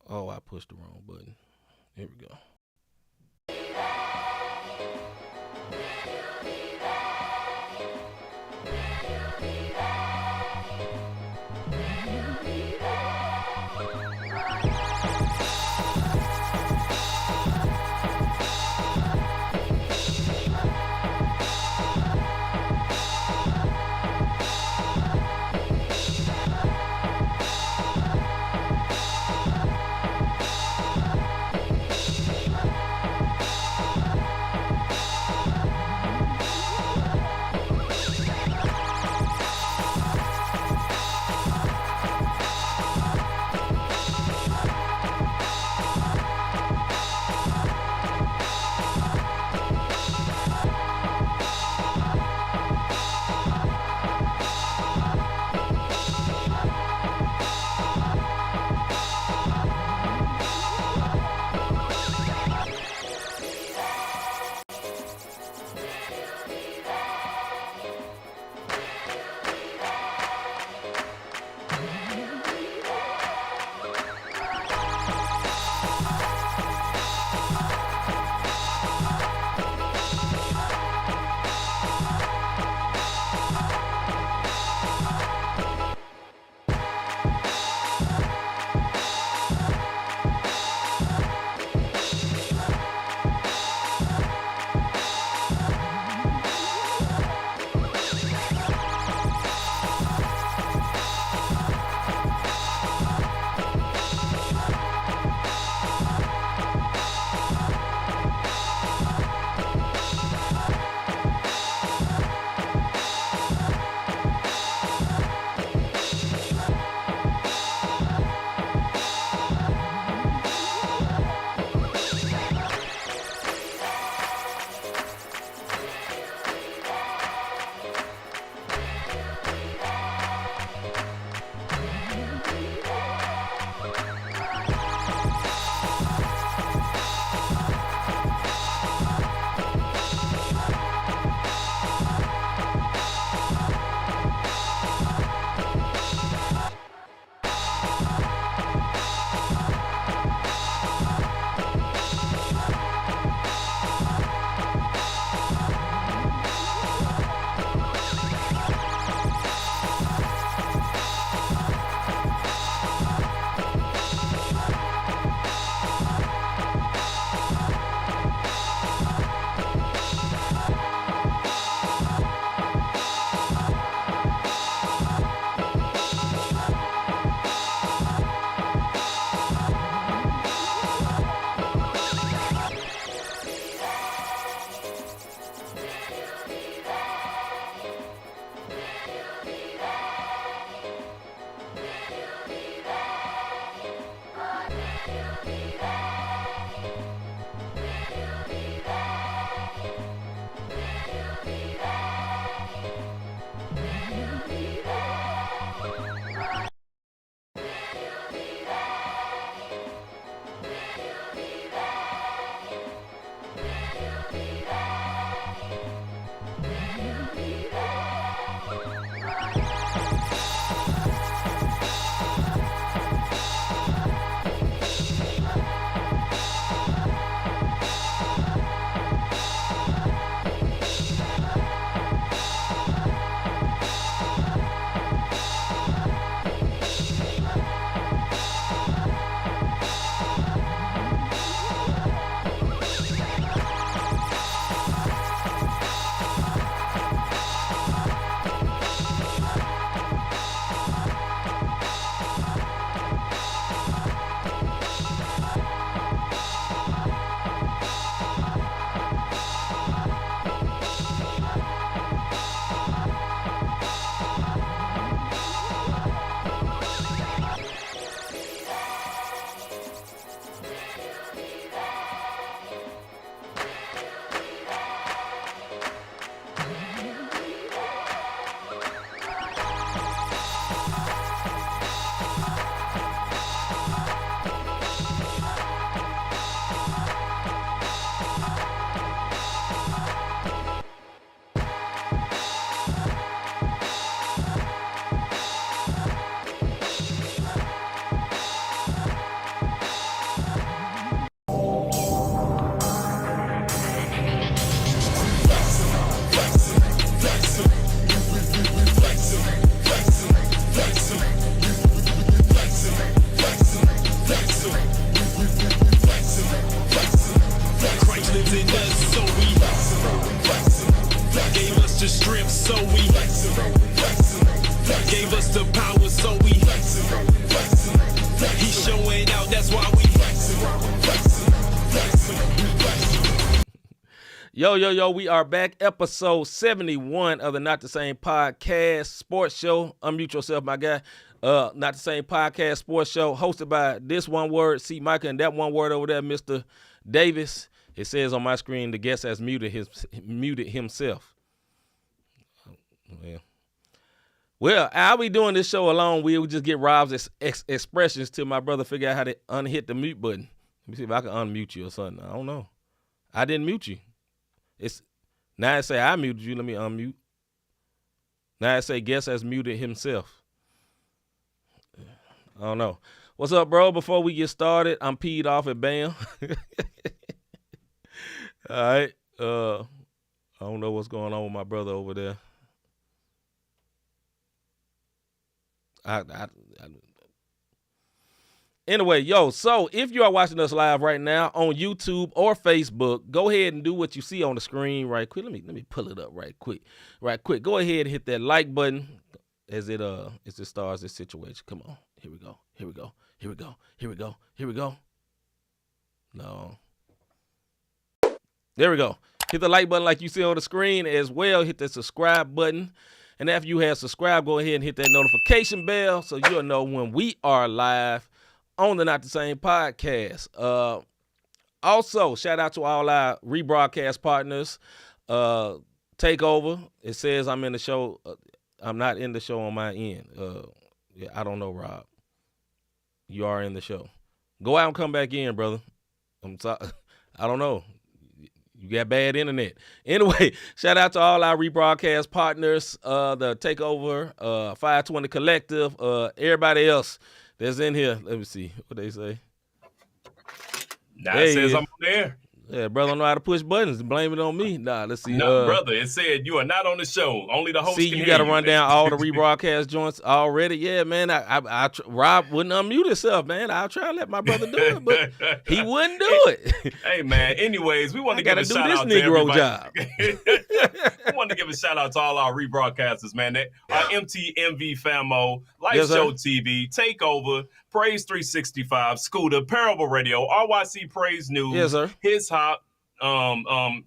Oh, I pushed the wrong button. Here we go. we gave us the power, so we he's showing out, that's why we Yo, we are back. Episode 71 of the Not the Same Podcast Sports Show. Unmute yourself, my guy. Not the Same Podcast Sports Show, hosted by this one word, C-Micah, and that one word over there, Mr. Davis. It says on my screen, the guest has muted himself. Well, I'll be doing this show alone. We'll just get Rob's expressions till my brother figure out how to unhit the mute button. Let me see if I can unmute you or something. I don't know. I didn't mute you. Now it say I muted you. Let me unmute. Now it say guest has muted himself. I don't know. What's up, bro? Before we get started, I'm peed off at Bam. All right. I don't know what's going on with my brother over there. Anyway, so if you are watching us live right now on YouTube or Facebook, go ahead and do what you see on the screen right quick. Let me pull it up right quick. Go ahead and hit that like button as it starts this situation. Come on. Here we go. No. There we go. Hit the like button like you see on the screen as well. Hit the subscribe button. And after you have subscribed, go ahead and hit that notification bell so you'll know when we are live on the Not the Same Podcast. Also, shout out to all our rebroadcast partners. Takeover. It says I'm in the show. I'm not in the show on my end. I don't know, Rob. You are in the show. Go out and come back in, brother. I'm sorry. I don't know. You got bad internet. Anyway, shout out to all our rebroadcast partners, the Takeover, 520 Collective, everybody else that's in here. Let me see what they say. Now it says I'm on there. Yeah, brother don't know how to push buttons. Blame it on me. Nah, let's see. No, brother, it said you are not on the show. Only the host see, can you hear got to run down all the rebroadcast joints already. Yeah, man. Rob wouldn't unmute himself, man. I'll try to let my brother do it, but he wouldn't do it. Hey, man. Anyways, we want to give a shout out to Negro everybody. job. We want to give a shout out to all our rebroadcasters, man. Our MTMV Famo, Life Yes, Show TV, Takeover, Praise 365, Scooter, Parable Radio, RYC Praise News, Yes, sir. His Hop,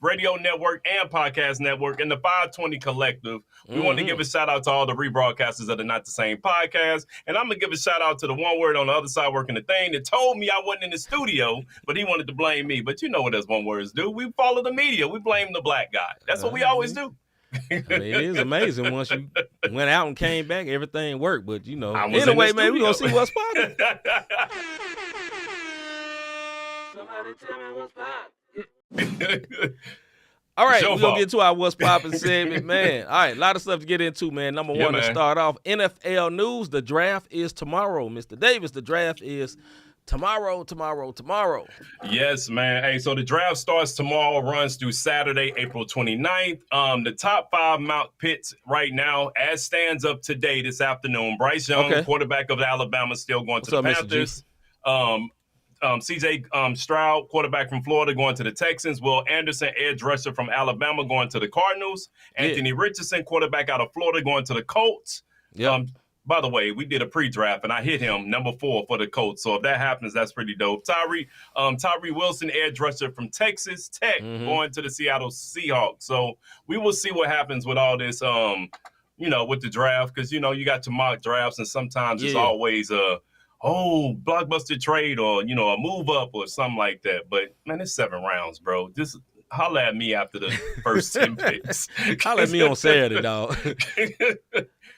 Radio Network and Podcast Network, and the 520 Collective. We want to give a shout out to all the rebroadcasters of the Not the Same Podcast. And I'm going to give a shout out to the one word on the other side working the thing that told me I wasn't in the studio, but he wanted to blame me. But you know what us one words do. We follow the media. We blame the black guy. That's what we always do. I mean, it is amazing once you went out and came back, everything worked. But, you know, I was anyway, in the man, we're going to studio. see what's popping. Somebody tell me what's poppin'. All right, Your we're going fault. to get to our What's Poppin' segment, man. All right, a lot of stuff to get into, man. Number Yeah, one, to man. start off, NFL news. The draft is tomorrow, Mr. Davis. The draft is tomorrow. Yes, man. Hey, so the draft starts tomorrow, runs through Saturday, April 29th. The top 5 mock picks right now, as stands up today this afternoon. Bryce Young, Okay. quarterback of Alabama, still going What's to the up, Mr. G? Panthers. CJ Stroud, quarterback from Florida, going to the Texans. Will Anderson, edge rusher from Alabama, going to the Cardinals. Yeah. Anthony Richardson, quarterback out of Florida, going to the Colts. Yep. By the way, we did a pre-draft, and I hit him number 4 for the Colts. So if that happens, that's pretty dope. Tyree Wilson, edge rusher from Texas Tech, going to the Seattle Seahawks. So we will see what happens with all this, with the draft, because, you got your mock drafts, and sometimes it's Yeah. always blockbuster trade or, a move up or something like that. But, man, it's 7 rounds, bro. Just holler at me after the first 10 picks. Holler at me on Saturday, dog.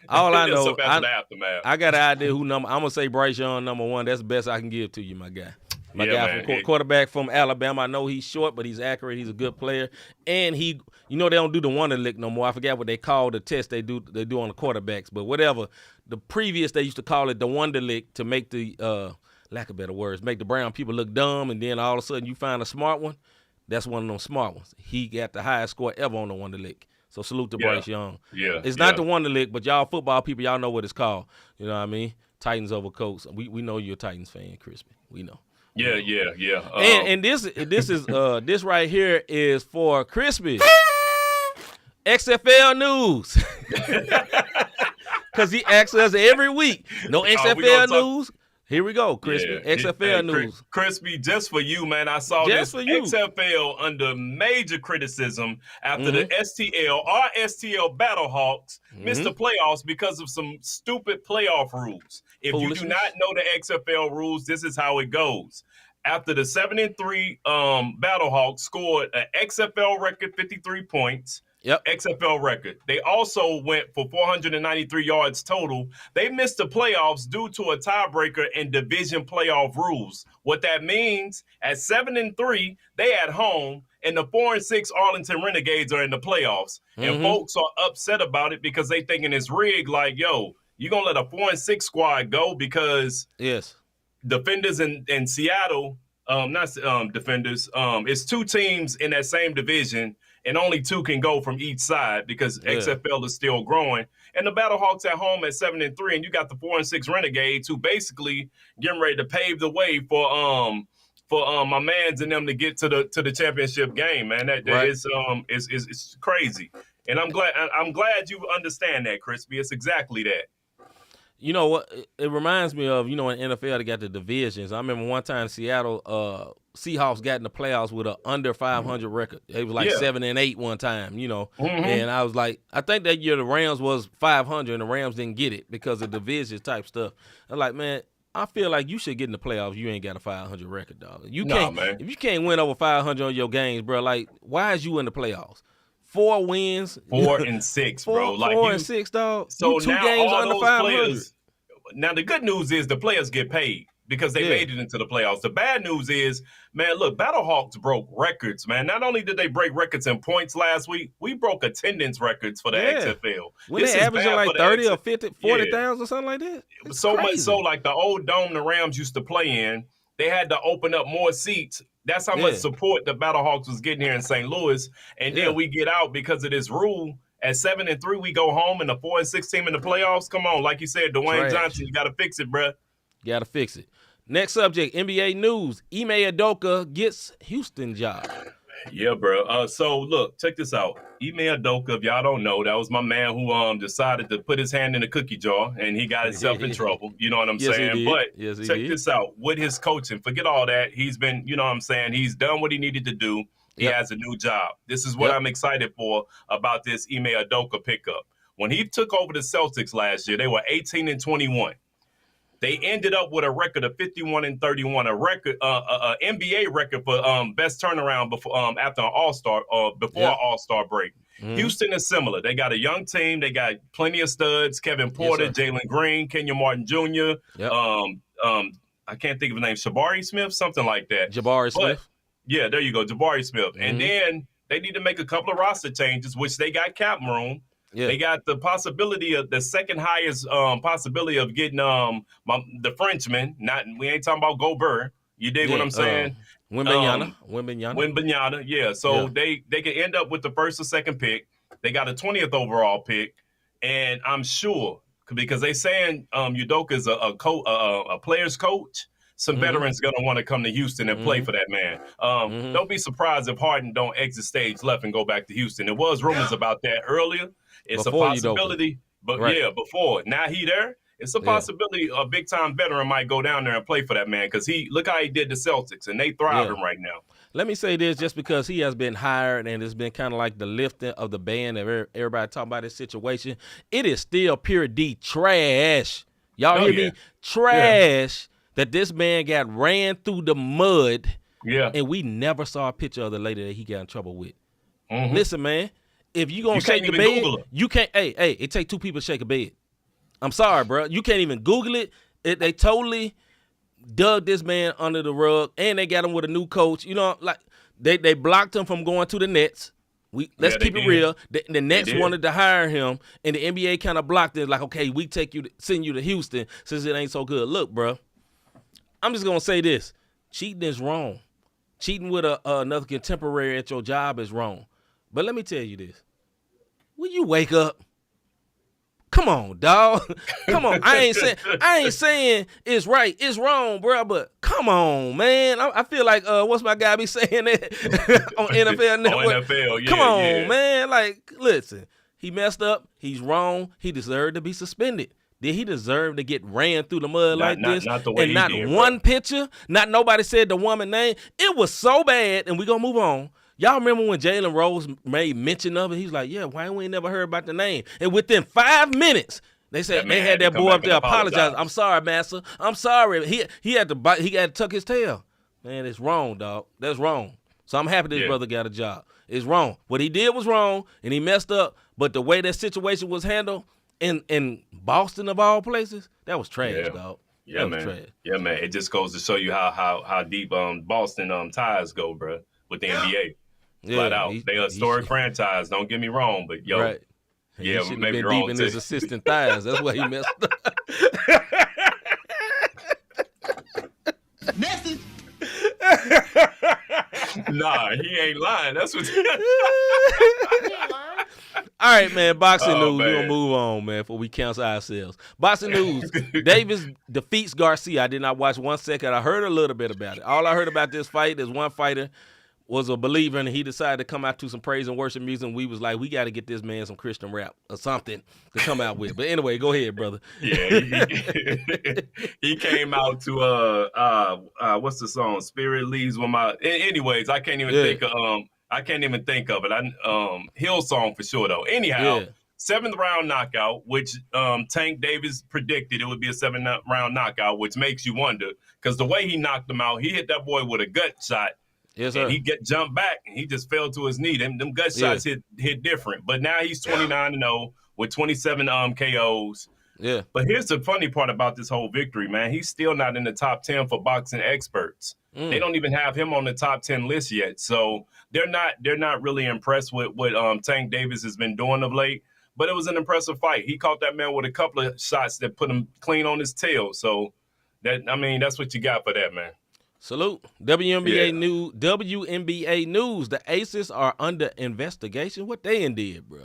All I know, Up after the aftermath. I got an idea who number. I'm gonna say Bryce Young number 1. That's the best I can give to you, my guy. My Yeah, guy man. from quarterback from Alabama. I know he's short, but he's accurate. He's a good player, and they don't do the Wonder Lick no more. I forgot what they call the test they do on the quarterbacks, but whatever. The previous they used to call it the Wonder Lick to make the lack of better words, make the brown people look dumb, and then all of a sudden you find a smart one. That's one of them smart ones. He got the highest score ever on the Wonder Lick. So salute to Bryce Young. Yeah, It's not the Wonder Lick, but y'all football people, y'all know what it's called. You know what I mean? Titans over Colts. We know you're a Titans fan, Crispy. We know. Yeah. And this is this right here is for Crispy. XFL news. Because he asks us every week. No XFL news. Here we go, Crispy. Yeah. XFL news. Crispy, just for you, man. I saw Just this for you. XFL under major criticism after the STL Battlehawks missed the playoffs because of some stupid playoff rules. If you do not know the XFL rules, this is how it goes. After the 7-3 Battlehawks scored an XFL record 53 points. Yep. XFL record. They also went for 493 yards total. They missed the playoffs due to a tiebreaker in division playoff rules. What that means, at 7-3, they at home, and the 4-6 Arlington Renegades are in the playoffs. And folks are upset about it because they thinking it's rigged. Like, yo, you gonna let a 4-6 squad go because defenders in Seattle, defenders, it's two teams in that same division. And only two can go from each side because XFL is still growing. And the Battlehawks at home at 7-3, and you got the 4-6 Renegades who basically getting ready to pave the way for my mans and them to get to the championship game, man. That is crazy. And I'm glad you understand that, Crispy. It's exactly that. You know what? It reminds me of, in NFL, they got the divisions. I remember one time Seattle Seahawks got in the playoffs with an under 500 record. It was like 7-8 one time, And I was like, I think that year the Rams was 500 and the Rams didn't get it because of division type stuff. I'm like, man, I feel like you should get in the playoffs. You ain't got a 500 record, dog. Man. If you can't win over 500 on your games, bro, like, why is you in the playoffs? 4 wins. 4-6, bro. 4-6, dog. So you 2 now games all under those 500. players. Now the good news is the players get paid because they made it into the playoffs. The bad news is, man, look, Battlehawks broke records, man. Not only did they break records in points last week, we broke attendance records for the XFL. When they averaging like 30 or 50, 40,000 or something like that. It's so crazy. Much so, like the old dome the Rams used to play in, they had to open up more seats. That's how much support the Battlehawks was getting here in St. Louis. And then we get out because of this rule. At 7-3, we go home, and the 4-6 team in the playoffs. Come on, like you said, Dwayne Johnson, you got to fix it, bro. Got to fix it. Next subject, NBA news. Ime Udoka gets Houston job. Yeah, bro. So look, check this out. Ime Udoka, if y'all don't know, that was my man who decided to put his hand in the cookie jar, and he got himself in trouble. You know what I'm saying? But check this out. With his coaching, forget all that. He's been, you know what I'm saying? He's done what he needed to do. He has a new job. This is what I'm excited for about this Ime Udoka pickup. When he took over the Celtics last year, they were 18-21. They ended up with a record of 51-31, a record, NBA record for best turnaround before after an All-Star before an All-Star break. Houston is similar. They got a young team. They got plenty of studs: Kevin Porter, Jalen Green, Kenya Martin Jr. I can't think of his name. Jabari Smith, something like that. Jabari Smith. Yeah, there you go, Jabari Smith. And then they need to make a couple of roster changes, which they got cap room. Yeah. They got the possibility of the second highest possibility of getting the Frenchman. We ain't talking about Gobert. You dig what I'm saying? Wembanyama. Yeah. So they can end up with the first or second pick. They got a 20th overall pick, and I'm sure because they saying Udoka is a player's coach. Some veterans going to want to come to Houston and play for that man. Don't be surprised if Harden don't exit stage left and go back to Houston. There was rumors about that earlier. It's before a possibility. But before. Now he there. It's a possibility a big-time veteran might go down there and play for that man because look how he did the Celtics, and they thriving right now. Let me say this, just because he has been hired and it's been kind of like the lifting of the band of everybody talking about this situation, it is still pure D trash. Y'all hear me? Trash. That this man got ran through the mud, and we never saw a picture of the lady that he got in trouble with. Listen, man, if you gonna shake the bed, you can't. Hey, it take 2 people to shake a bed. I'm sorry, bro. You can't even Google it. They totally dug this man under the rug, and they got him with a new coach. You know, like they blocked him from going to the Nets. Let's keep it real. The Nets wanted to hire him, and the NBA kind of blocked it. Like, okay, we send you to Houston since it ain't so good. Look, bro. I'm just going to say this. Cheating is wrong. Cheating with another contemporary at your job is wrong. But let me tell you this. When you wake up, Come on, dog. Come on. I ain't saying it's right, it's wrong, bro. But come on, man. I feel like what's my guy be saying that on NFL Network? On NFL, yeah, come on, yeah. man. Like, listen, he messed up. He's wrong. He deserved to be suspended. Did he deserve to get ran through the mud like this? Not the way and he not did, one bro. picture, not nobody said the woman name. It was so bad, and we gonna move on. Y'all remember when Jalen Rose made mention of it? He's like, yeah, why we ain't never heard about the name? And within 5 minutes, they said they had that boy up there apologize. I'm sorry, master. I'm sorry. He had to tuck his tail. Man, it's wrong, dog. That's wrong. So I'm happy this brother got a job. It's wrong. What he did was wrong, and he messed up. But the way that situation was handled in Boston of all places, that was trash, dog. Yeah, man. Trash. Yeah, man. It just goes to show you how deep Boston ties go, bro, with the NBA. Flat out. They a historic franchise, don't get me wrong, but yo, right. yeah, he maybe been wrong deep in too. his assistant thighs. That's why he messed up. Message. Nah, he ain't lying. That's what. All right, man. Boxing news. Man. We're gonna move on, man, before we cancel ourselves. Boxing news. Davis defeats Garcia. I did not watch 1 second. I heard a little bit about it. All I heard about this fight is one fighter was a believer, and he decided to come out to some praise and worship music. And we was like, we got to get this man some Christian rap or something to come out with. But anyway, go ahead, brother. Yeah, he came out to what's the song? Spirit leaves with my. Anyways, I can't even think of it. Hillsong for sure though. Anyhow, 7th round knockout, which Tank Davis predicted it would be a 7th round knockout, which makes you wonder because the way he knocked him out, he hit that boy with a gut shot. Yes, sir. And he jumped back and he just fell to his knee. Them gut shots hit different. But now he's 29-0 with 27 KOs. Yeah. But here's the funny part about this whole victory, man. He's still not in the top 10 for boxing experts. They don't even have him on the top 10 list yet. So they're not really impressed with what Tank Davis has been doing of late. But it was an impressive fight. He caught that man with a couple of shots that put him clean on his tail. So that's what you got for that, man. Salute. WNBA news. The Aces are under investigation. What they did, bro?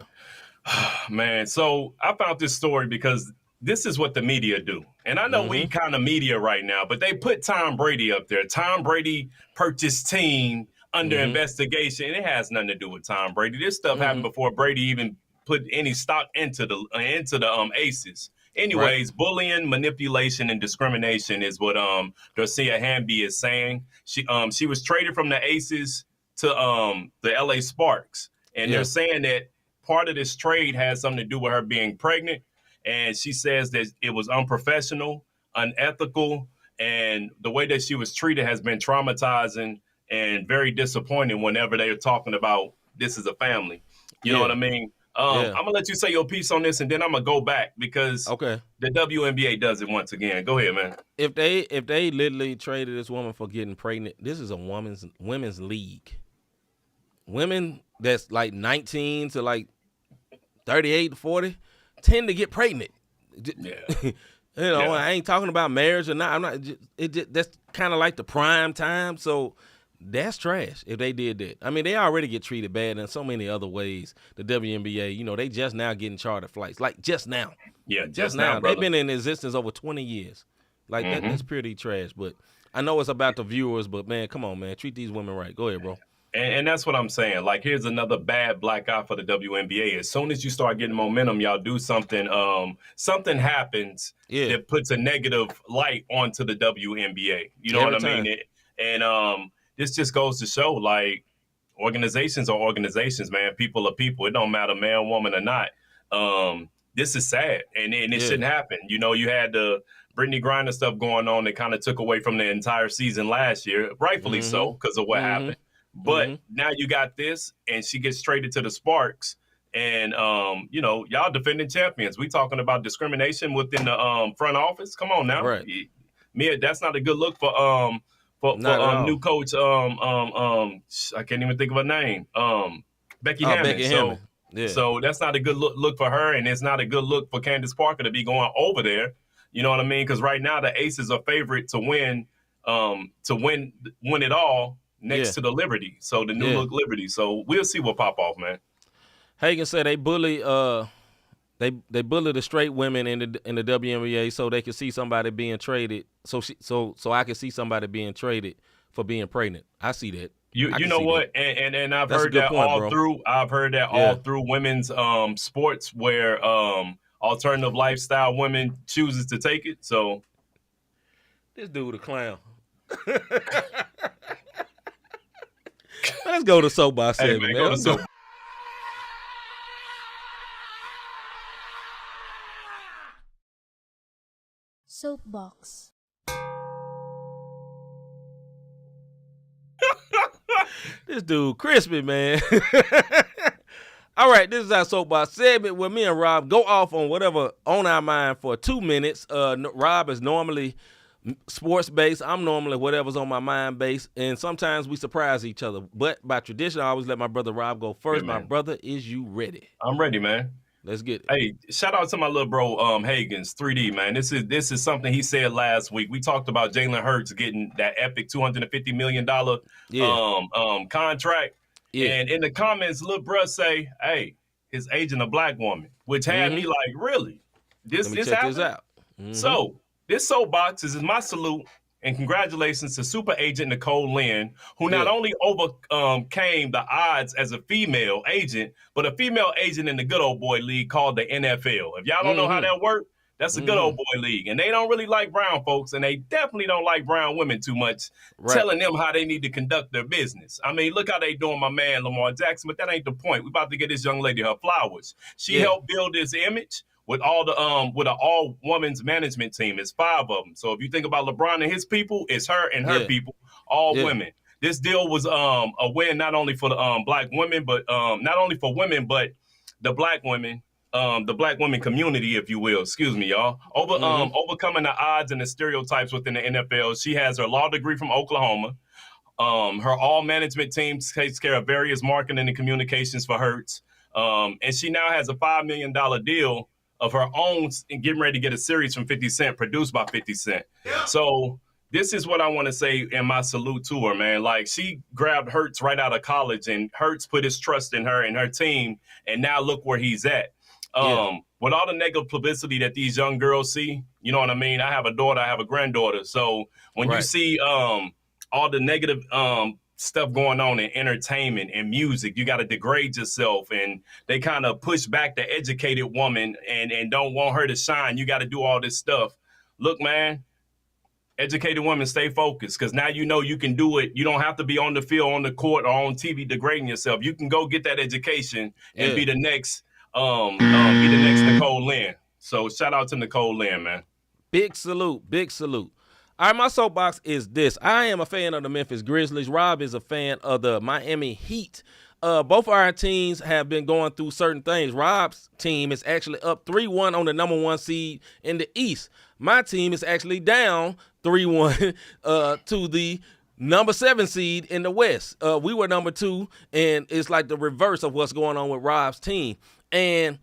Man, so I found this story because this is what the media do. And I know we kind of media right now, but they put Tom Brady up there. Tom Brady purchased team under investigation. It has nothing to do with Tom Brady. This stuff happened before Brady even put any stock into the Aces. Anyways, bullying, manipulation, and discrimination is what Dorcia Hamby is saying. She was traded from the Aces to the LA Sparks. And they're saying that part of this trade has something to do with her being pregnant. And she says that it was unprofessional, unethical, and the way that she was treated has been traumatizing and very disappointing whenever they're talking about this is a family. You know what I mean? I'm going to let you say your piece on this, and then I'm going to go back because the WNBA does it once again. Go ahead, man. If they literally traded this woman for getting pregnant, this is a women's league. Women that's like 19 to like 38 to 40 tend to get pregnant. I ain't talking about marriage or not. I'm not. That's kind of like the prime time. So that's trash if they did that. I mean, they already get treated bad in so many other ways. The WNBA, they just now getting chartered flights. Like just now. Yeah, just now. They've been in existence over 20 years. Like that's pretty trash. But I know it's about the viewers. But man, come on, man, treat these women right. Go ahead, bro. And that's what I'm saying. Like, here's another bad black eye for the WNBA. As soon as you start getting momentum, y'all do something. Something happens that puts a negative light onto the WNBA. You know what I mean? And this just goes to show, like, organizations are organizations, man. People are people. It don't matter, man, woman, or not. This is sad, and it shouldn't happen. You had the Brittany Griner stuff going on that kind of took away from the entire season last year, rightfully so, because of what happened. But now you got this, and she gets traded to the Sparks. And, y'all defending champions. We talking about discrimination within the front office. Come on now. Right. Mia, that's not a good look for new coach. I can't even think of her name. Becky Hammond. So that's not a good look for her, and it's not a good look for Candace Parker to be going over there. You know what I mean? Because right now the Aces are favorite to win it all. Next to the Liberty. So the new look Liberty. So we'll see what pop off, man. Hagan said they bully They bully the straight women in the WNBA so they can see somebody being traded. So I can see somebody being traded for being pregnant. I see that. You know what? And I've heard that all through. I've heard that all through women's sports where alternative lifestyle women chooses to take it. So this dude a clown. Let's go to Soapbox Segment. Hey, man, Soapbox. This dude crispy, man. All right, this is our Soapbox Segment where me and Rob go off on whatever on our mind for 2 minutes. Rob is normally sports based. I'm normally whatever's on my mind based, and sometimes we surprise each other. But by tradition, I always let my brother Rob go first. My brother, is you ready? I'm ready, man. Let's get it. Hey, shout out to my little bro Hagens 3D, man. This is something he said last week. We talked about Jalen Hurts getting that epic $250 million contract. Yeah. And in the comments, little bro say, "Hey, his agent a black woman," which had me like, really? Let me check this out. So this soapbox is my salute and congratulations to super agent Nicole Lynn, who not only overcame the odds as a female agent, but a female agent in the good old boy league called the NFL. If y'all don't know how that works, that's a good old boy league. And they don't really like brown folks, and they definitely don't like brown women too much, telling them how they need to conduct their business. I mean, look how they doing my man Lamar Jackson, but that ain't the point. We about to get this young lady her flowers. She helped build this image with all the with an all women's management team. It's 5 of them. So if you think about LeBron and his people, it's her and her people, all women. This deal was a win not only for the black women, but not only for women, but the black women, the black women community, if you will. Excuse me, y'all. Overcoming the odds and the stereotypes within the NFL. She has her law degree from Oklahoma. Her all management team takes care of various marketing and communications for Hurts. And she now has a $5 million deal of her own and getting ready to get a series from 50 Cent, produced by 50 Cent. Yeah. So this is what I want to say in my salute to her, man. Like, she grabbed Hurts right out of college, and Hurts put his trust in her and her team, and now look where he's at. With all the negative publicity that these young girls see, you know what I mean? I have a daughter, I have a granddaughter. So when you see all the negative stuff going on in entertainment and music, you got to degrade yourself, and they kind of push back the educated woman and don't want her to shine. You got to do all this stuff. Look, man, educated women, stay focused, because now you know you can do it. You don't have to be on the field, on the court, or on TV degrading yourself. You can go get that education and be the next Nicole Lynn. So shout out to Nicole Lynn, man. Big salute, big salute. All right, my soapbox is this. I am a fan of the Memphis Grizzlies. Rob is a fan of the Miami Heat. Both our teams have been going through certain things. Rob's team is actually up 3-1 on the number 1 seed in the East. My team is actually down 3-1 to the number 7 seed in the West. We were number 2, and it's like the reverse of what's going on with Rob's team. And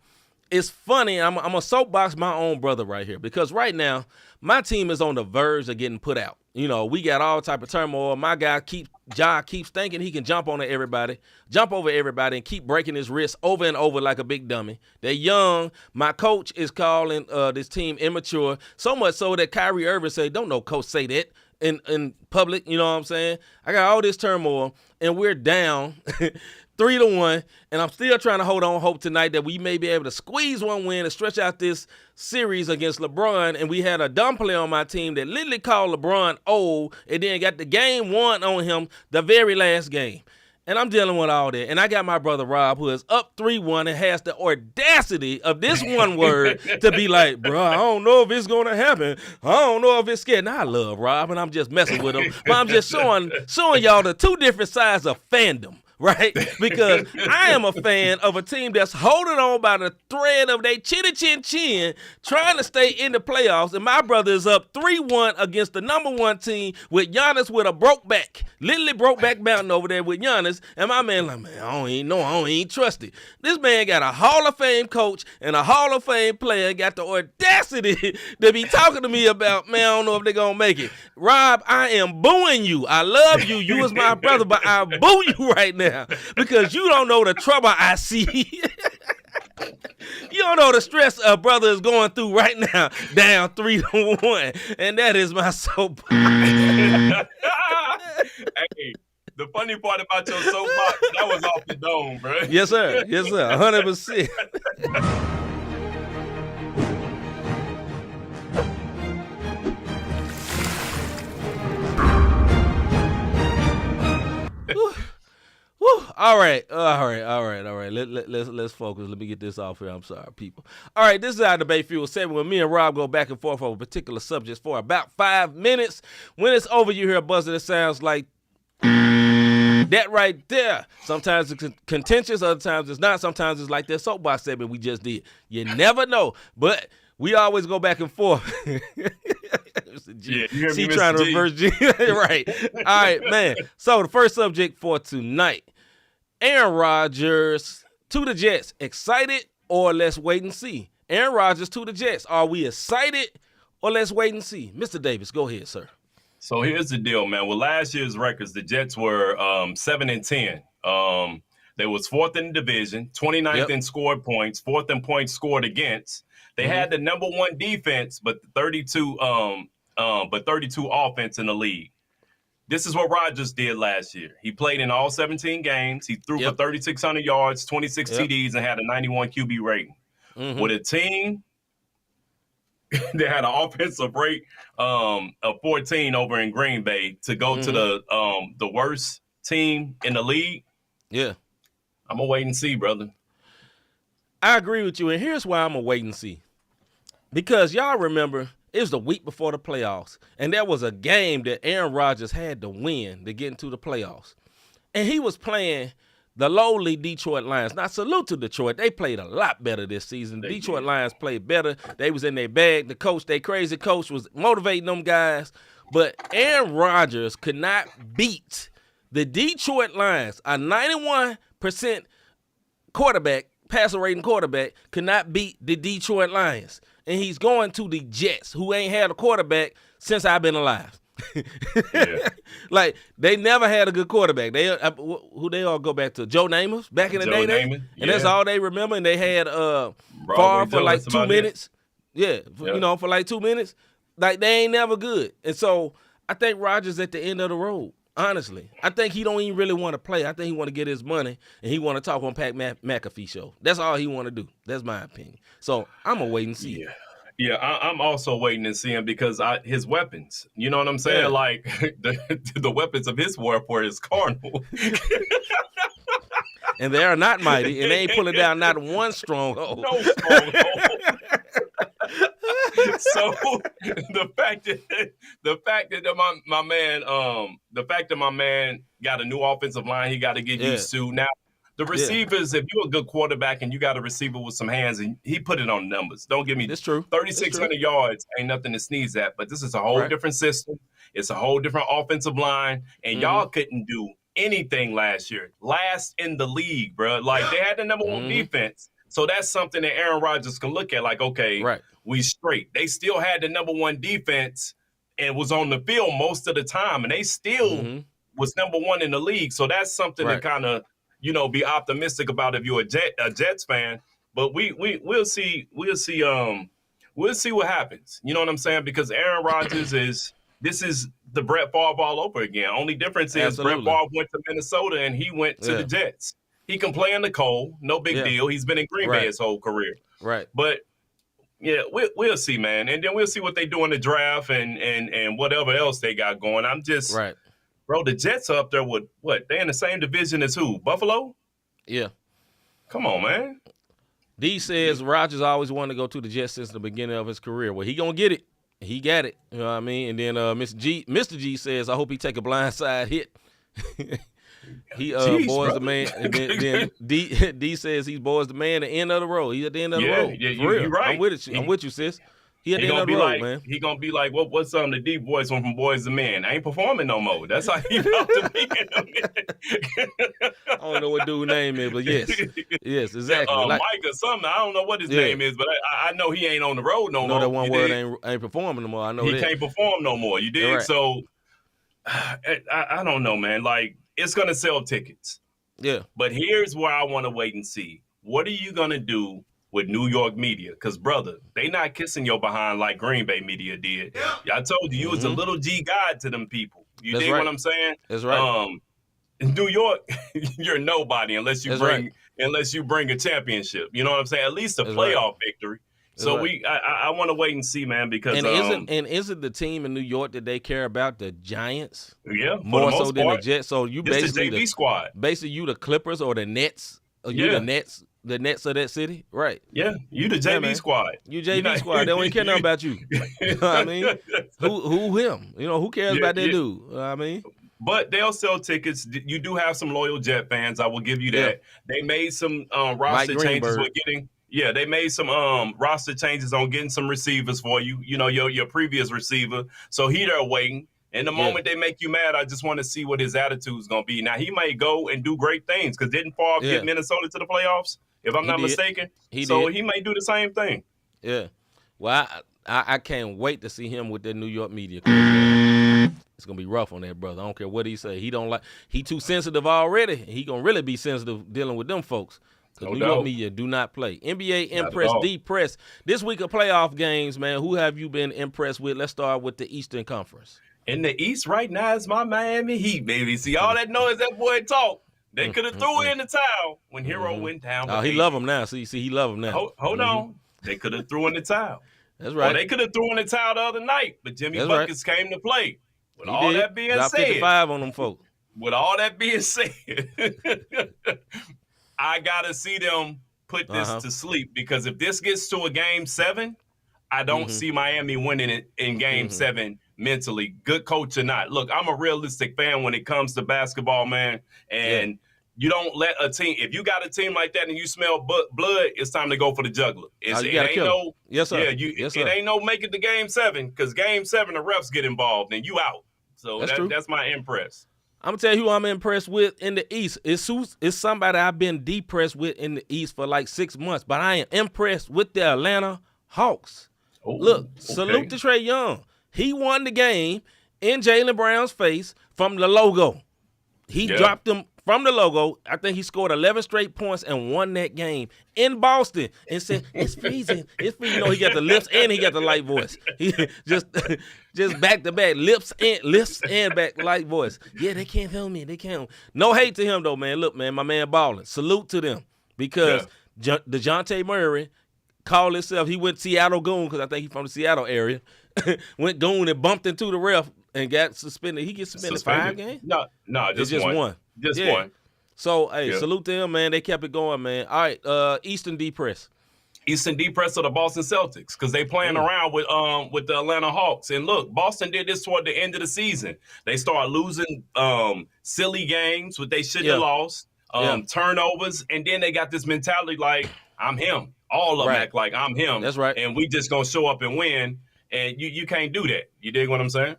it's funny, I'm a soapbox my own brother right here, because right now my team is on the verge of getting put out. You know, we got all type of turmoil. My guy keeps thinking he can jump over everybody, and keep breaking his wrist over and over like a big dummy. They're young. My coach is calling this team immature, so much so that Kyrie Irving said, "Don't no coach say that in public." You know what I'm saying? I got all this turmoil, and we're down 3-1, and I'm still trying to hold on hope tonight that we may be able to squeeze one win and stretch out this series against LeBron. And we had a dumb player on my team that literally called LeBron old and then got the game won on him the very last game. And I'm dealing with all that. And I got my brother Rob, who is up 3-1 and has the audacity of this one word to be like, bro, I don't know if it's going to happen. I don't know if it's scared. Now, I love Rob, and I'm just messing with him. But I'm just showing y'all the 2 different sides of fandom. Right? Because I am a fan of a team that's holding on by the thread of their chin, trying to stay in the playoffs. And my brother is up 3-1 against the number 1 team with Giannis with a broke back. Literally broke back mountain over there with Giannis. And my man like, man, I don't even trust it. This man got a Hall of Fame coach and a Hall of Fame player, got the audacity to be talking to me about, man, I don't know if they're going to make it. Rob, I am booing you. I love you. You is my brother, but I boo you right now. Because you don't know the trouble I see. You don't know the stress a brother is going through right now, down 3-1, and that is my soapbox. Hey, the funny part about your soapbox, that was off the dome, bro. Yes, sir. Yes, sir. 100%. Woo. All right. Let's focus. Let me get this off here. I'm sorry, people. All right, this is our debate fuel segment where me and Rob go back and forth over particular subjects for about 5 minutes. When it's over, you hear a buzzer that sounds like that right there. Sometimes it's contentious, other times it's not. Sometimes it's like that soapbox segment we just did. You never know, but we always go back and forth. Yeah, you hear She me, trying to Mr. G? reverse G. Right. All right, man. So the first subject for tonight, Aaron Rodgers to the Jets. Excited or let's wait and see? Aaron Rodgers to the Jets. Are we excited or let's wait and see? Mr. Davis, go ahead, sir. So here's the deal, man. With last year's records, the Jets were 7-10. They was fourth in the division, 29th in scored points, fourth in points scored against. They had the number one defense, but 32 offense in the league. This is what Rodgers did last year. He played in all 17 games. He threw for 3,600 yards, 26 TDs, and had a 91 QB rating. With a team that had an offensive rate of 14 over in Green Bay to go to the worst team in the league. Yeah. I'm going to wait and see, brother. I agree with you, and here's why I'm going to wait and see. Because y'all remember, it was the week before the playoffs, and there was a game that Aaron Rodgers had to win to get into the playoffs. And he was playing the lowly Detroit Lions. Now, salute to Detroit. They played a lot better this season. The Detroit Lions played better. They was in their bag. The coach, their crazy coach, was motivating them guys. But Aaron Rodgers could not beat the Detroit Lions, a 91% quarterback, passer rating quarterback, could not beat the Detroit Lions. And he's going to the Jets, who ain't had a quarterback since I've been alive. Like, they never had a good quarterback. Who they all go back to? Joe Namath back in the day. And that's all they remember. And they had Favre for like 2 minutes. For like 2 minutes. Like, they ain't never good. And so I think Rodgers at the end of the road. Honestly, I think he don't even really want to play. I think he want to get his money, and he want to talk on Pat McAfee show. That's all he want to do. That's my opinion. So I'm going to wait and see. Yeah, I'm also waiting and seeing because his weapons, you know what I'm saying? Yeah. Like, the weapons of his warfare is carnal. And they are not mighty, and they ain't pulling down not one stronghold. No stronghold. So the fact that my man got a new offensive line he got to get used to. Now the receivers, if you're a good quarterback and you got a receiver with some hands, and he put it on numbers. Don't get me. That's true. 3,600 yards ain't nothing to sneeze at, but this is a whole different system. It's a whole different offensive line, and y'all couldn't do anything last year. Last in the league, bro. Like, they had the number one defense. So that's something that Aaron Rodgers can look at like, okay, we straight. They still had the number one defense and was on the field most of the time, and they still was number one in the league. So that's something to kind of, be optimistic about if you're a Jets fan. But we'll see what happens. You know what I'm saying? Because Aaron Rodgers is the Brett Favre all over again. Only difference is Brett Favre went to Minnesota and he went to the Jets. He can play in the cold, no big deal. He's been in Green Bay his whole career. Right. But yeah, we'll see, man. And then we'll see what they do in the draft and whatever else they got going. I'm just bro, the Jets are up there with what? They in the same division as who? Buffalo? Yeah. Come on, man. D says Rodgers always wanted to go to the Jets since the beginning of his career. Well, he gonna get it. He got it. You know what I mean? And then Mr. G says, I hope he take a blindside hit. He boys the man. And then D says he's boys the man at the end of the road. He's at the end of the road. Yeah, you're right. I'm with you, sis. He at the end of the road, man. He gonna be like, what's the deep voice from Boys the Man? I ain't performing no more. That's how he about to be in a minute. I don't know what dude's name is, but yes, exactly. Mike or something. I don't know what his name is, but I know he ain't on the road no more. That one word ain't performing no more. I know he can't perform no more. You dig? Right. So I don't know, man. Like, it's going to sell tickets. Yeah. But here's where I want to wait and see. What are you going to do with New York media. Because, brother, they not kissing your behind like Green Bay media did. Yeah. I told you, you was a little G guide to them people. You That's dig right. what I'm saying? That's right. In New York, you're nobody unless you That's bring right. unless you bring a championship. You know what I'm saying? At least a That's playoff victory. So right. I want to wait and see, man, because And isn't the team in New York that they care about the Giants? yeah, for More the so most than the part, Jets. So you it's the basically JV squad. Basically, you the Clippers or the Nets. Or you the Nets of that city, right? Yeah, you the JV man. squad. You JV squad. They don't even care nothing about you. You know what I mean? Who him? You know, who cares about that dude? You know what I mean? But they'll sell tickets. You do have some loyal Jet fans. I will give you that. They made some roster changes with getting. Yeah, they made some roster changes on getting some receivers for you. You know, your previous receiver. So he there waiting. And the moment they make you mad, I just want to see what his attitude is going to be. Now, he may go and do great things because didn't Favre get Minnesota to the playoffs, if I'm not mistaken? He may do the same thing. Yeah. Well, I can't wait to see him with that New York media. It's going to be rough on that brother. I don't care what he say. He too sensitive already. He going to really be sensitive dealing with them folks. Because New York media do not play. NBA impress, depress. This week of playoff games, man, who have you been impressed with? Let's start with the Eastern Conference. In the East right now is my Miami Heat, baby. See all that noise that boy talk. They could have threw in the towel when Hero went down. Oh, he love him now. See, he love him now. Hold on. They could have threw in the towel. That's right. Or they could have threw in the towel the other night, but Jimmy Buckets came to play. With all that being Dropped said, 55 on them folks. With all that being said, I gotta see them put this to sleep because if this gets to a game 7, I don't see Miami winning it in game 7 mentally, good coach or not. Look, I'm a realistic fan when it comes to basketball, man. And you don't let a team, if you got a team like that and you smell blood, it's time to go for the juggler. It ain't no, yes, sir. It ain't no make it to game 7 because game 7, the refs get involved and you out. So that's my impress. I'm going to tell you who I'm impressed with in the East. It's somebody I've been depressed with in the East for like 6 months, but I am impressed with the Atlanta Hawks. Look, salute to Trae Young. He won the game in Jaylen Brown's face from the logo. He dropped him from the logo. I think he scored 11 straight points and won that game in Boston and said, it's freezing. It's freezing. You know, he got the lips and he got the light voice. He just back to back, lips and back light voice. Yeah, they can't feel me. They can't. No hate to him, though, man. Look, man, my man balling. Salute to them because DeJounte Murray called himself, he went Seattle Goon because I think he's from the Seattle area. Went Goon and bumped into the ref and got suspended. He gets suspended 5 games? No, just one. Just one. So, hey, salute to him, man. They kept it going, man. All right, Eastern depress. Eastern depress of the Boston Celtics because they playing around with the Atlanta Hawks. And look, Boston did this toward the end of the season. They started losing silly games, what they shouldn't have lost, turnovers, and then they got this mentality like, I'm him. All of them act like I'm him. That's right. And we just gonna show up and win. And you can't do that. You dig what I'm saying?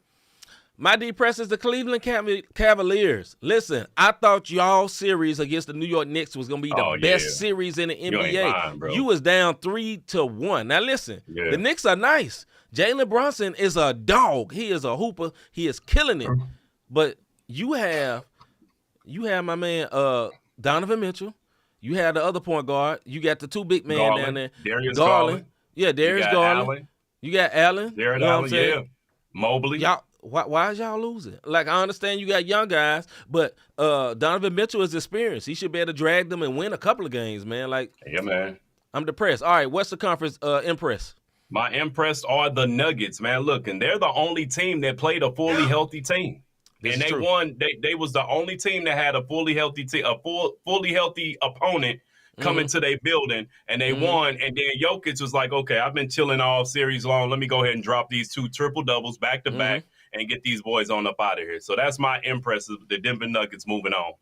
My depress is the Cleveland Cavaliers. Listen, I thought y'all series against the New York Knicks was going to be the best series in the NBA. You was down 3-1. Now, listen, the Knicks are nice. Jalen Brunson is a dog. He is a hooper. He is killing it. But you have my man Donovan Mitchell. You have the other point guard. You got the 2 big men down there. Darius Garland. Yeah, Darius Garland. You got Allen. Jared Allen, Mobley. Y'all, why is y'all losing? Like, I understand you got young guys, but Donovan Mitchell is experienced. He should be able to drag them and win a couple of games, man. Like, yeah, man. I'm depressed. All right, what's the conference impress? My impress are the Nuggets, man. Look, and they're the only team that played a fully healthy team. And they won. They was the only team that had a fully healthy team, fully healthy opponent coming to their building, and they won. And then Jokic was like, okay, I've been chilling all series long. Let me go ahead and drop these 2 triple doubles back to back and get these boys on up out of here. So that's my impress of the Denver Nuggets moving on.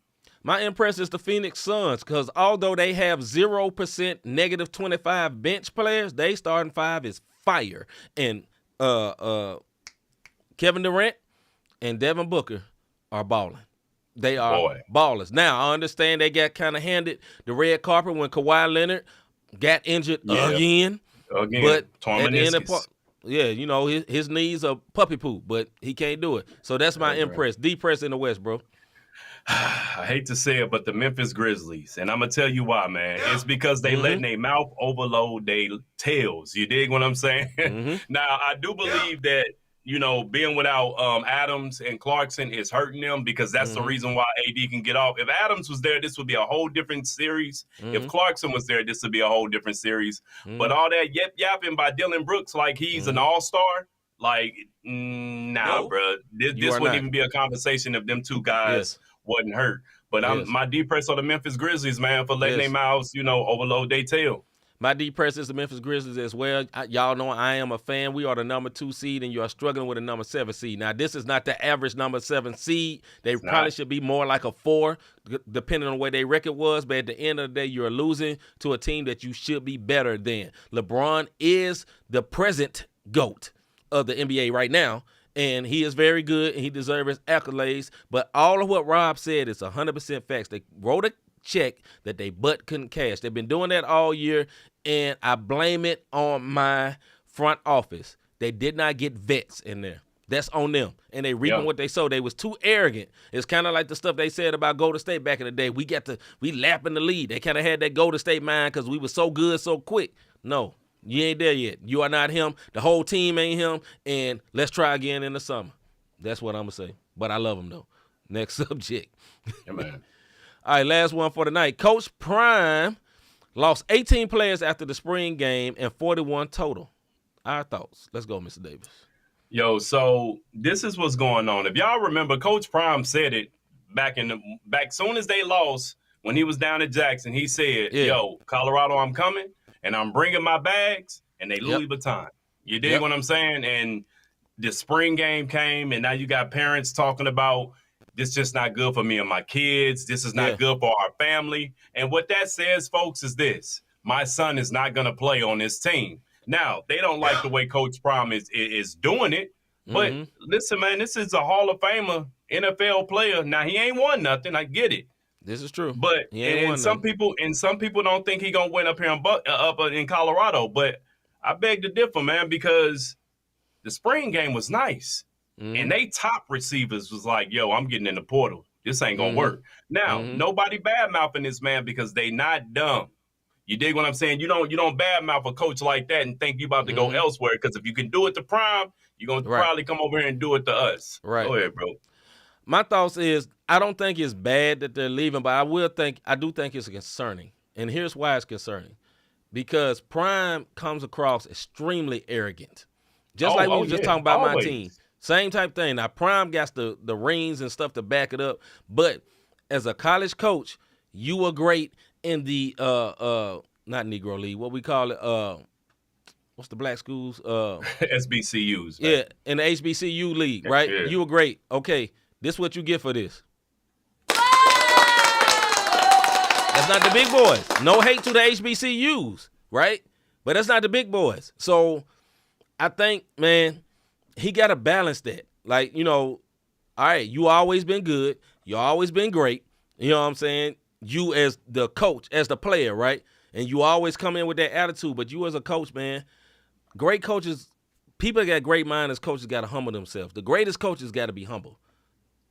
My impress is the Phoenix Suns because although they have 0% negative 25 bench players, they starting 5 is fire. And Kevin Durant and Devin Booker are balling. They are ballers. Now, I understand they got kind of handed the red carpet when Kawhi Leonard got injured again. But at the end of you know, his knees are puppy poop, but he can't do it. So that's my impress. Depress in the West, bro. I hate to say it, but the Memphis Grizzlies, and I'm gonna tell you why, man. It's because they letting their mouth overload their tails. You dig what I'm saying? Now, I do believe that being without Adams and Clarkson is hurting them because that's the reason why AD can get off. If Adams was there, this would be a whole different series. If Clarkson was there, this would be a whole different series. But all that yapping by Dylan Brooks like he's an all-star, like, nah, bro. This wouldn't even be a conversation if them two guys wasn't hurt. But my deep press on the Memphis Grizzlies, man, for letting their mouths, overload their tail. My deep press is the Memphis Grizzlies as well. Y'all know I am a fan. We are the number 2 seed, and you are struggling with a number 7 seed. Now, this is not the average number 7 seed. They probably should be more like a 4, depending on where their record was. But at the end of the day, you're losing to a team that you should be better than. LeBron is the present GOAT of the NBA right now, and he is very good, and he deserves his accolades. But all of what Rob said is 100% facts. They wrote a check that they butt couldn't cash. They've been doing that all year, and I blame it on my front office. They did not get vets in there. That's on them. And they reaping what they sow. They was too arrogant. It's kind of like the stuff they said about Golden State back in the day. We lapping the lead. They kind of had that Golden State mind because we were so good so quick. No, you ain't there yet. You are not him. The whole team ain't him. And let's try again in the summer. That's what I'm going to say. But I love him, though. Next subject. Yeah, man. All right, last one for the night. Coach Prime lost 18 players after the spring game and 41 total. Our thoughts. Let's go, Mr. Davis. Yo, so this is what's going on. If y'all remember, Coach Prime said it back soon as they lost when he was down at Jackson. He said, "Yo, Colorado, I'm coming and I'm bringing my bags and they Louis Vuitton." You dig what I'm saying? And the spring game came, and now you got parents talking about, this just not good for me and my kids. This is not good for our family. And what that says, folks, is this: my son is not going to play on this team. Now, they don't like the way Coach Prime is doing it. But listen, man, this is a Hall of Famer, NFL player. Now, he ain't won nothing. I get it. This is true. But and some people don't think he going to win up here up in Colorado. But I beg to differ, man, because the spring game was nice. And they top receivers was like, yo, I'm getting in the portal. This ain't going to work. Now, nobody bad-mouthing this man because they not dumb. You dig what I'm saying? You don't bad-mouth a coach like that and think you about to go elsewhere, because if you can do it to Prime, you're going to probably come over here and do it to us. Right. Go ahead, bro. My thoughts is, I don't think it's bad that they're leaving, but I do think it's concerning. And here's why it's concerning. Because Prime comes across extremely arrogant. Just like we were just talking about my team. Same type thing. Now, Prime got the rings and stuff to back it up. But as a college coach, you were great in the not Negro League. What we call it? What's the black schools? SBCUs. Man. Yeah, in the HBCU league, right? Yeah. You were great. Okay, this is what you get for this. That's not the big boys. No hate to the HBCUs, right? But that's not the big boys. So I think, man, he got to balance that. Like, all right, you always been good. You always been great. You know what I'm saying? You as the coach, as the player, right? And you always come in with that attitude. But you as a coach, man, great coaches, people that got great minds as coaches got to humble themselves. The greatest coaches got to be humble.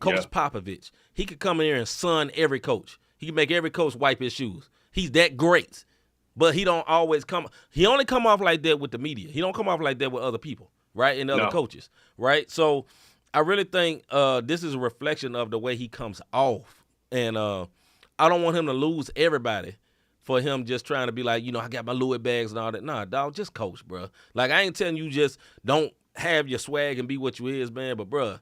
Coach Popovich, he could come in here and sun every coach. He can make every coach wipe his shoes. He's that great. But he don't always he only come off like that with the media. He don't come off like that with other people. Right, and other coaches, right? So I really think this is a reflection of the way he comes off. And I don't want him to lose everybody for him just trying to be like, I got my Louis bags and all that. Nah, dog, just coach, bro. Like, I ain't telling you just don't have your swag and be what you is, man. But, bro,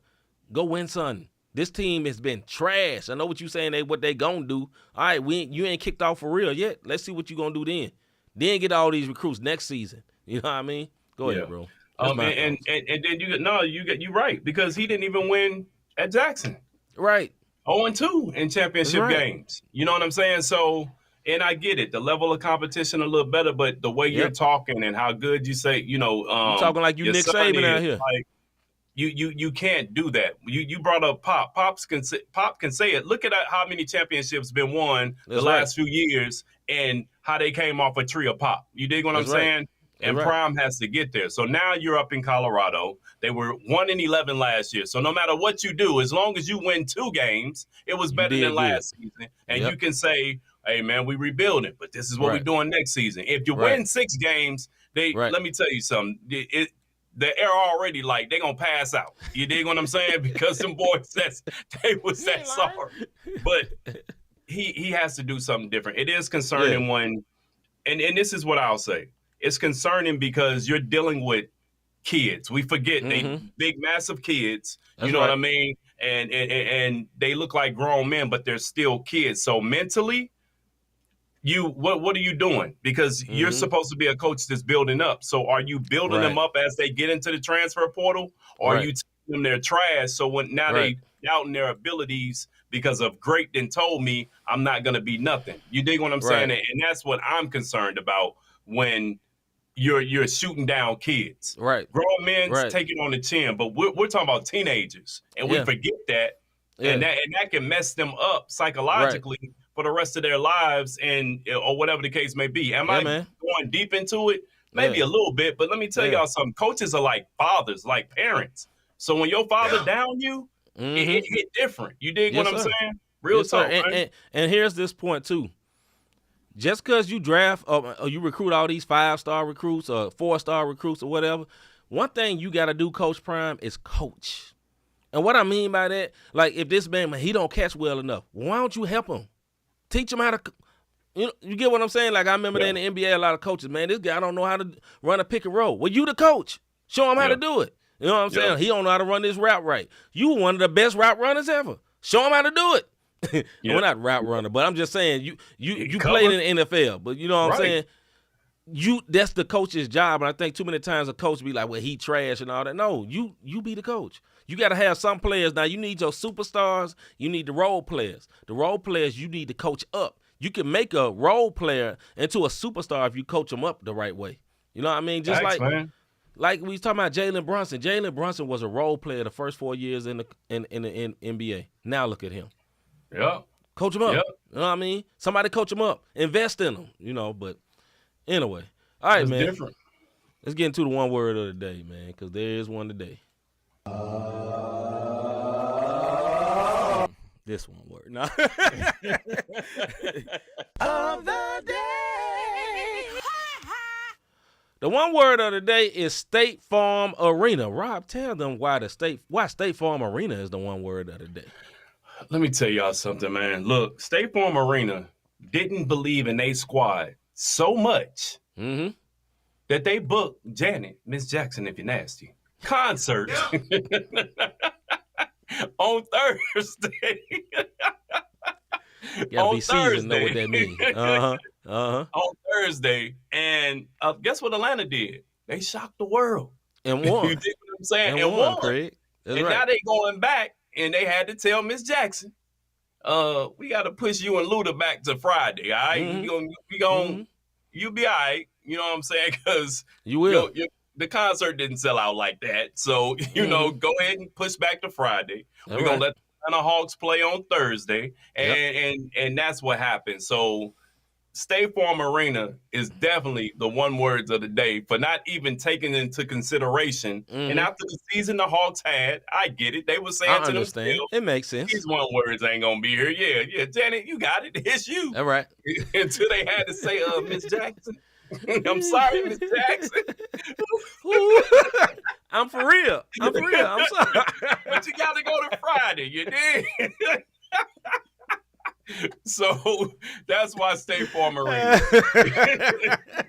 go win something. This team has been trash. I know what you saying, what they gonna do. All right, you ain't kicked off for real yet. Let's see what you gonna do then. Then get all these recruits next season. You know what I mean? Go ahead, bro. And then you're right, because he didn't even win at Jackson. Right. 0-2 in championship games. You know what I'm saying? So, and I get it, the level of competition a little better, but the way you're talking and how good you say, you're talking like you Nick Saban out here. Like, you can't do that. You brought up Pop. Pop can say it. Look at how many championships been won the last few years and how they came off a tree of Pop. You dig what I'm saying? and right. Prime has to get there. So now you're up in Colorado. They were 1-11 last year. So no matter what you do, as long as you win 2 games, it was better did than good. last season. And Yep. you can say, hey, man, we rebuilding, but this is what Right. we're doing next season. If you Right. win 6 games, Right. let me tell you something. They're already like, they're going to pass out. You dig what I'm saying? Because them boys, they was that sorry. But he has to do something different. It is concerning when, and this is what I'll say. It's concerning because you're dealing with kids. We forget they big, massive kids. That's you know right. what I mean? And they look like grown men, but they're still kids. So mentally, what are you doing? Because you're supposed to be a coach that's building up. So are you building them up as they get into the transfer portal, or are you telling them they're trash? So when now they doubting their abilities because of Great then told me I'm not going to be nothing. You dig what I'm saying? And that's what I'm concerned about when you're shooting down kids. Right. Grown men take it on the chin, but we're talking about teenagers, and we forget that, and that can mess them up psychologically for the rest of their lives, or whatever the case may be. Am I going deep into it? Maybe a little bit, but let me tell y'all something. Coaches are like fathers, like parents. So when your father down you, it hit different. You dig what I'm saying? Real talk. And here's this point too. Just because you draft or you recruit all these 5-star recruits or 4-star recruits or whatever, one thing you got to do, Coach Prime, is coach. And what I mean by that, like if this man, he don't catch well enough, why don't you help him? Teach him how to, you get what I'm saying? Like I remember in the NBA, a lot of coaches, man, this guy don't know how to run a pick and roll. Well, you the coach. Show him how to do it. You know what I'm saying? He don't know how to run this route right. You one of the best route runners ever. Show him how to do it. We're not route runner, but I'm just saying you played in the NFL, but you know what I'm saying? That's the coach's job, and I think too many times a coach be like, well, he trash and all that. No, you be the coach. You got to have some players. Now, you need your superstars. You need the role players. The role players you need to coach up. You can make a role player into a superstar if you coach them up the right way. You know what I mean? Just like we was talking about Jalen Brunson. Jalen Brunson was a role player the first 4 years in the NBA. Now look at him. Yeah. Coach him up. Yep. You know what I mean? Somebody coach him up. Invest in him, but anyway. All right, man. Different. Let's get into the one word of the day, man, because there is one today. This one word. No. Of the day. The one word of the day is State Farm Arena. Rob, tell them why State Farm Arena is the one word of the day. Let me tell y'all something, man. Look, State Farm Arena didn't believe in their squad so much that they booked Janet, Miss Jackson, if you're nasty, concert on Thursday. You gotta be seasoned, know what that means. On Thursday, and guess what Atlanta did? They shocked the world and won. You dig what I'm saying? And won, Craig. That's and right. now they going back, and they had to tell Miss Jackson, we got to push you and Luda back to Friday, all right? You'll be all right. You know what I'm saying? Because you will. The concert didn't sell out like that. So, go ahead and push back to Friday. We're going to let the Atlanta Hawks play on Thursday. And that's what happened. So, State Farm Arena is definitely the one words of the day for not even taking into consideration. And after the season the Hawks had, I get it. They were saying to themselves, it makes sense. These one words ain't going to be here. Yeah, Janet, you got it. It's you. All right. Until they had to say, Miss Jackson. I'm sorry, Miss Jackson. I'm for real. I'm sorry. But you got to go to Friday. You did. So that's why State Farm Arena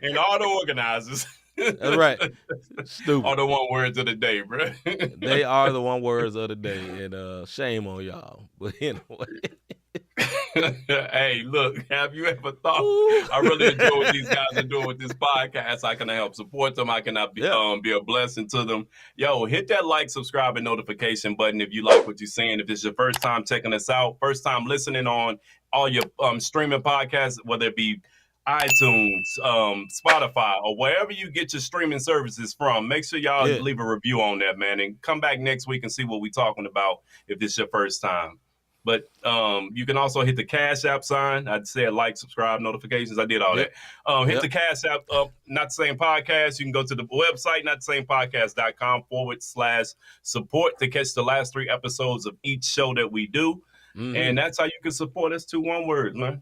and all the organizers. That's right. Stupid. Are the one words of the day, bro. They are the one words of the day, and shame on y'all. But anyway. Hey, look, have you ever thought, I really enjoy what these guys are doing with this podcast. I can help support them. I can be a blessing to them. Yo, hit that like, subscribe, and notification button if you like what you're saying. If it's your first time checking us out, first time listening on all your streaming podcasts, whether it be iTunes, Spotify, or wherever you get your streaming services from, make sure y'all leave a review on that, man, and come back next week and see what we're talking about if this is your first time. But you can also hit the Cash App sign. I'd say like, subscribe, notifications. I did all that. Hit the Cash App up, Not the Same Podcast. You can go to the website, notthesamepodcast.com/support to catch the last 3 episodes of each show that we do. And that's how you can support us to One Word, man.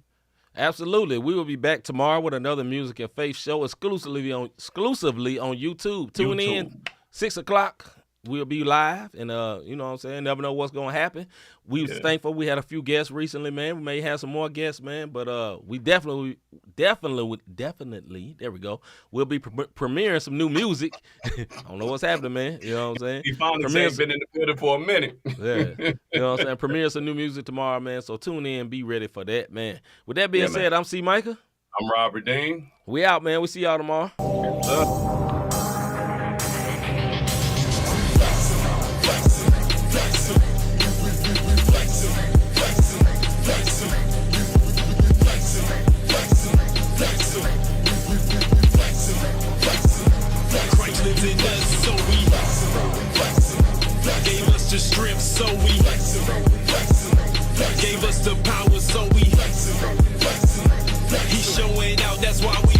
Absolutely. We will be back tomorrow with another music and faith show exclusively on YouTube. Tune in 6 o'clock. We'll be live, and you know what I'm saying? Never know what's gonna happen. We was thankful we had a few guests recently, man. We may have some more guests, man, but we definitely, there we go. We'll be premiering some new music. I don't know what's happening, man. You know what I'm saying? He finally been in the building for a minute. Yeah. You know what I'm saying? Premiering some new music tomorrow, man. So tune in, be ready for that, man. With that being said, I'm C-Micah. I'm Robert Dean. We out, man. We see y'all tomorrow. Christ lives in us, so we gave us the strength, so we gave us the power, so we he's showing out, that's why we